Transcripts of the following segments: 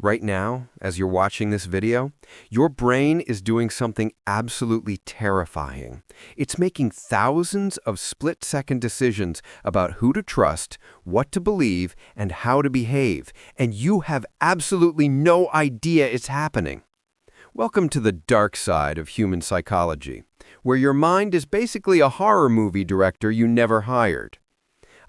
Right now, as you're watching this video, your brain is doing something absolutely terrifying. It's making thousands of split-second decisions about who to trust, what to believe, and how to behave, and you have absolutely no idea it's happening. Welcome to the dark side of human psychology, where your mind is basically a horror movie director you never hired.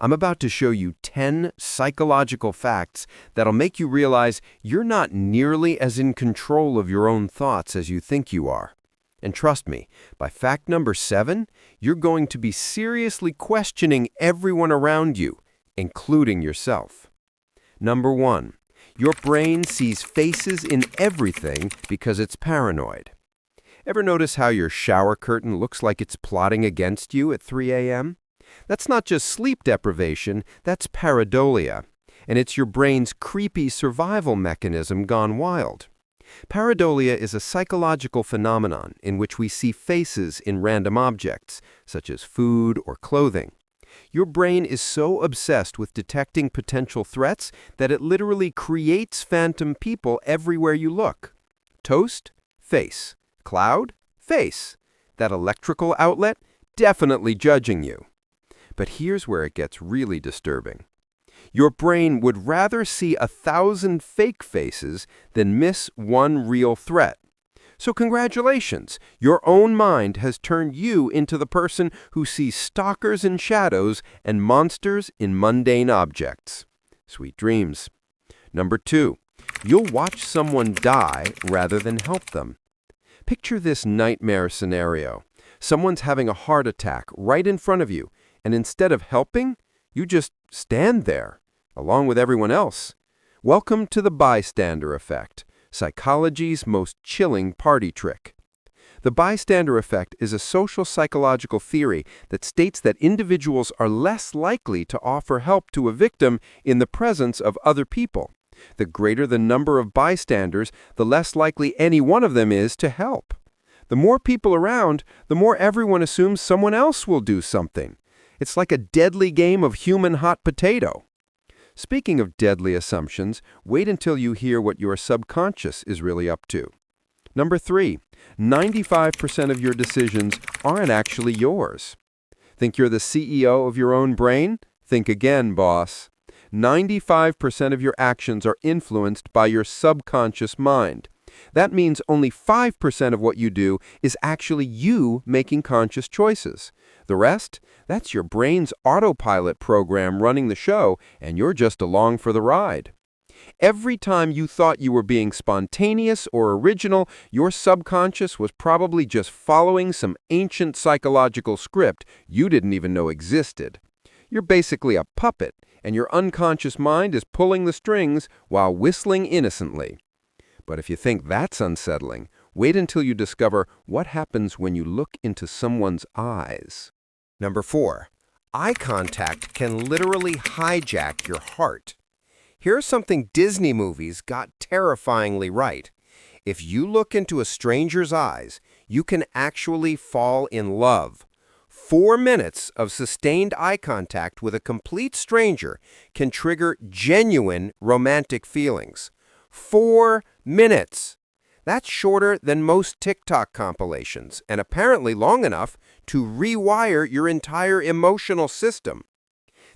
I'm about to show you 10 psychological facts that'll make you realize you're not nearly as in control of your own thoughts as you think you are. And trust me, by fact number 7, you're going to be seriously questioning everyone around you, including yourself. Number 1, your brain sees faces in everything because it's paranoid. Ever notice how your shower curtain looks like it's plotting against you at 3 a.m.? That's not just sleep deprivation, that's pareidolia, and it's your brain's creepy survival mechanism gone wild. Pareidolia is a psychological phenomenon in which we see faces in random objects, such as food or clothing. Your brain is so obsessed with detecting potential threats that it literally creates phantom people everywhere you look. Toast? Face. Cloud? Face. That electrical outlet? Definitely judging you. But here's where it gets really disturbing. Your brain would rather see 1,000 fake faces than miss one real threat. So congratulations, your own mind has turned you into the person who sees stalkers in shadows and monsters in mundane objects. Sweet dreams. Number 2, you'll watch someone die rather than help them. Picture this nightmare scenario. Someone's having a heart attack right in front of you, and instead of helping, you just stand there, along with everyone else. Welcome to the bystander effect, psychology's most chilling party trick. The bystander effect is a social psychological theory that states that individuals are less likely to offer help to a victim in the presence of other people. The greater the number of bystanders, the less likely any one of them is to help. The more people around, the more everyone assumes someone else will do something. It's like a deadly game of human hot potato. Speaking of deadly assumptions, wait until you hear what your subconscious is really up to. Number 3, 95% of your decisions aren't actually yours. Think you're the CEO of your own brain? Think again, boss. 95% of your actions are influenced by your subconscious mind. That means only 5% of what you do is actually you making conscious choices. The rest, that's your brain's autopilot program running the show, and you're just along for the ride. Every time you thought you were being spontaneous or original, your subconscious was probably just following some ancient psychological script you didn't even know existed. You're basically a puppet, and your unconscious mind is pulling the strings while whistling innocently. But if you think that's unsettling, wait until you discover what happens when you look into someone's eyes. Number 4, eye contact can literally hijack your heart. Here's something Disney movies got terrifyingly right. If you look into a stranger's eyes, you can actually fall in love. 4 minutes of sustained eye contact with a complete stranger can trigger genuine romantic feelings. 4 minutes. That's shorter than most TikTok compilations, and apparently long enough to rewire your entire emotional system.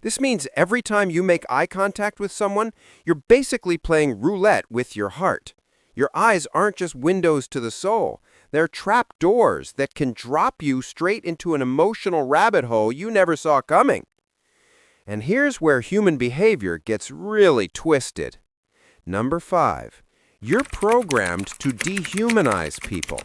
This means every time you make eye contact with someone, you're basically playing roulette with your heart. Your eyes aren't just windows to the soul. They're trap doors that can drop you straight into an emotional rabbit hole you never saw coming. And here's where human behavior gets really twisted. Number 5, you're programmed to dehumanize people.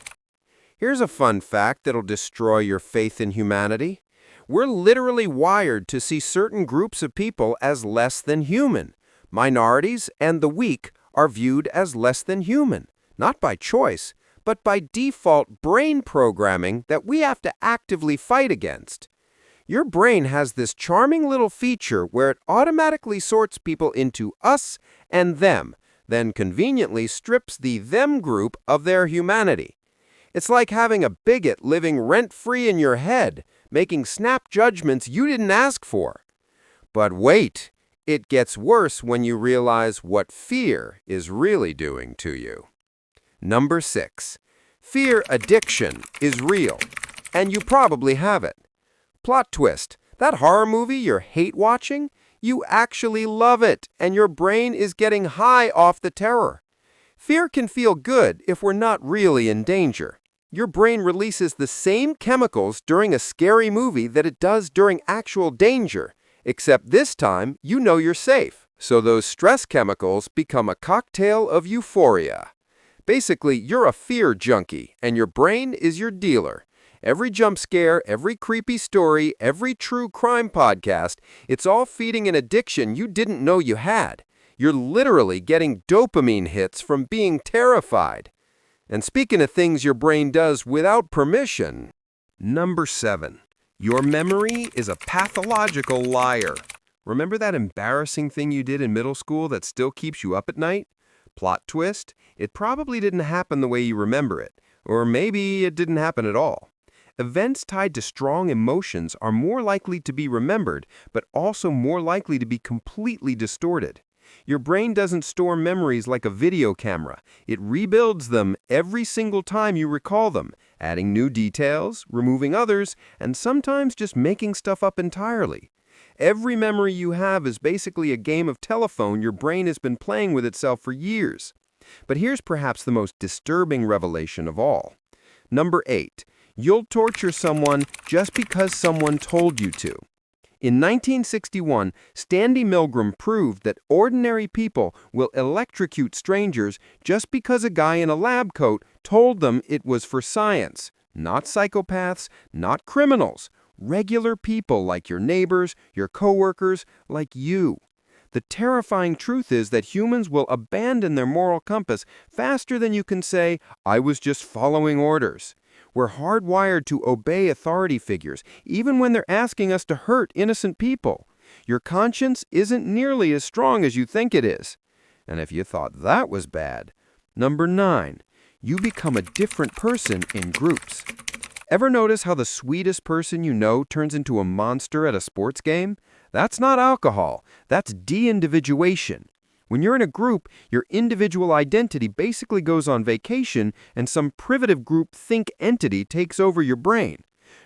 Here's a fun fact that'll destroy your faith in humanity. We're literally wired to see certain groups of people as less than human. Minorities and the weak are viewed as less than human, not by choice, but by default brain programming that we have to actively fight against. Your brain has this charming little feature where it automatically sorts people into us and them, then conveniently strips the them group of their humanity. It's like having a bigot living rent-free in your head, making snap judgments you didn't ask for. But wait, It gets worse when you realize what fear is really doing to you. Number 6. Fear addiction is real, and you probably have it. Plot twist. That horror movie you hate watching, you actually love it, and your brain is getting high off the terror. Fear can feel good if we're not really in danger. Your brain releases the same chemicals during a scary movie that it does during actual danger, except this time you know you're safe. So those stress chemicals become a cocktail of euphoria. Basically, you're a fear junkie, and your brain is your dealer. Every jump scare, every creepy story, every true crime podcast, it's all feeding an addiction you didn't know you had. You're literally getting dopamine hits from being terrified. And speaking of things your brain does without permission. Number 7. Your memory is a pathological liar. Remember that embarrassing thing you did in middle school that still keeps you up at night? Plot twist, it probably didn't happen the way you remember it. Or maybe it didn't happen at all. Events tied to strong emotions are more likely to be remembered, but also more likely to be completely distorted. Your brain doesn't store memories like a video camera. It rebuilds them every single time you recall them, adding new details, removing others, and sometimes just making stuff up entirely. Every memory you have is basically a game of telephone your brain has been playing with itself for years. But here's perhaps the most disturbing revelation of all. Number 8. You'll torture someone just because someone told you to. In 1961, Stanley Milgram proved that ordinary people will electrocute strangers just because a guy in a lab coat told them it was for science. Not psychopaths, not criminals. Regular people like your neighbors, your coworkers, like you. The terrifying truth is that humans will abandon their moral compass faster than you can say, "I was just following orders." We're hardwired to obey authority figures, even when they're asking us to hurt innocent people. Your conscience isn't nearly as strong as you think it is. And if you thought that was bad, number 9, you become a different person in groups. Ever notice how the sweetest person you know turns into a monster at a sports game? That's not alcohol, that's de-individuation. When you're in a group, your individual identity basically goes on vacation and some primitive group think entity takes over your brain.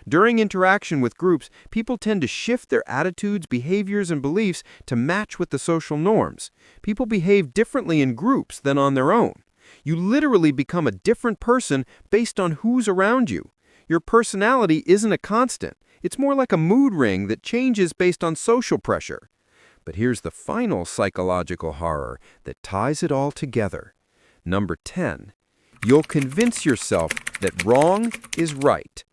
During interaction with groups, people tend to shift their attitudes, behaviors, and beliefs to match with the social norms. People behave differently in groups than on their own. You literally become a different person based on who's around you. Your personality isn't a constant. It's more like a mood ring that changes based on social pressure. But here's the final psychological horror that ties it all together. Number 10. You'll convince yourself that wrong is right.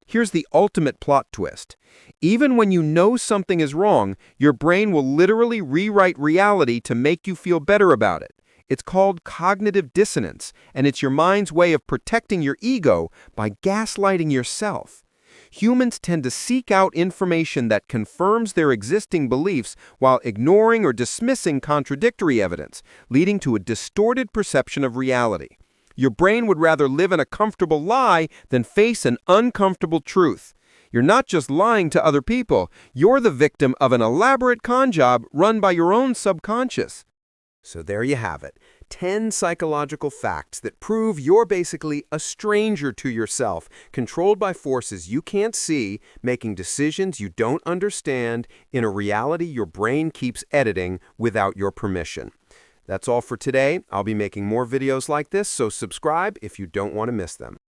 Here's the ultimate plot twist. Even when you know something is wrong, your brain will literally rewrite reality to make you feel better about it. It's called cognitive dissonance, and it's your mind's way of protecting your ego by gaslighting yourself. Humans tend to seek out information that confirms their existing beliefs while ignoring or dismissing contradictory evidence, leading to a distorted perception of reality. Your brain would rather live in a comfortable lie than face an uncomfortable truth. You're not just lying to other people, you're the victim of an elaborate con job run by your own subconscious. So there you have it, 10 psychological facts that prove you're basically a stranger to yourself, controlled by forces you can't see, making decisions you don't understand in a reality your brain keeps editing without your permission. That's all for today. I'll be making more videos like this, so subscribe if you don't want to miss them.